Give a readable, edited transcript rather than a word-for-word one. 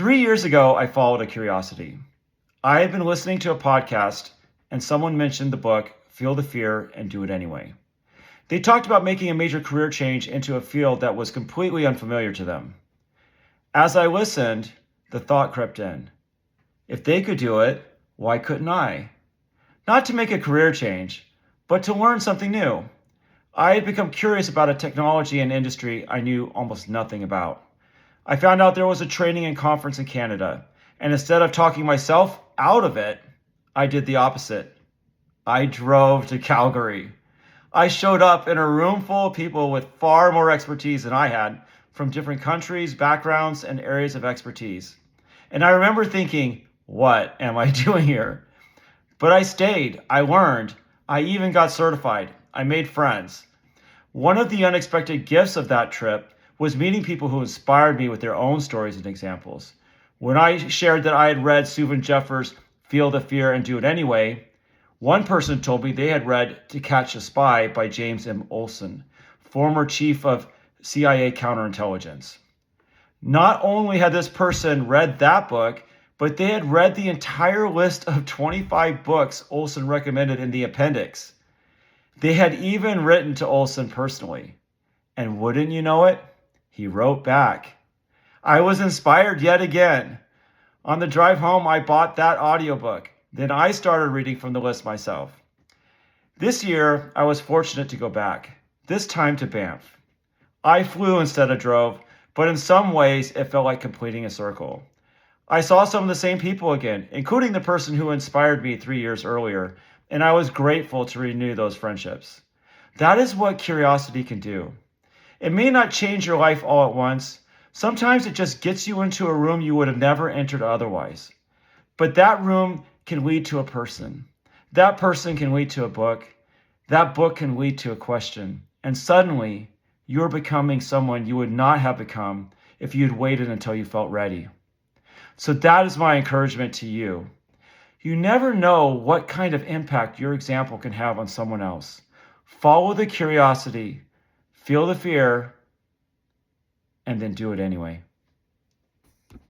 3 years ago, I followed a curiosity. I had been listening to a podcast and someone mentioned the book, Feel the Fear and Do It Anyway. They talked about making a major career change into a field that was completely unfamiliar to them. As I listened, the thought crept in. If they could do it, why couldn't I? Not to make a career change, but to learn something new. I had become curious about a technology and industry I knew almost nothing about. I found out there was a training and conference in Canada, and instead of talking myself out of it, I did the opposite. I drove to Calgary. I showed up in a room full of people with far more expertise than I had from different countries, backgrounds, and areas of expertise. And I remember thinking, what am I doing here? But I stayed, I learned, I even got certified, I made friends. One of the unexpected gifts of that trip was meeting people who inspired me with their own stories and examples. When I shared that I had read Susan Jeffers' Feel the Fear and Do It Anyway, one person told me they had read To Catch a Spy by James M. Olson, former chief of CIA counterintelligence. Not only had this person read that book, but they had read the entire list of 25 books Olson recommended in the appendix. They had even written to Olson personally. And wouldn't you know it, he wrote back. I was inspired yet again. On the drive home, I bought that audiobook. Then I started reading from the list myself. This year, I was fortunate to go back, this time to Banff. I flew instead of drove, but in some ways, it felt like completing a circle. I saw some of the same people again, including the person who inspired me 3 years earlier, and I was grateful to renew those friendships. That is what curiosity can do. It may not change your life all at once. Sometimes it just gets you into a room you would have never entered otherwise. But that room can lead to a person. That person can lead to a book. That book can lead to a question. And suddenly, you're becoming someone you would not have become if you'd waited until you felt ready. So that is my encouragement to you. You never know what kind of impact your example can have on someone else. Follow the curiosity, feel the fear, and then do it anyway.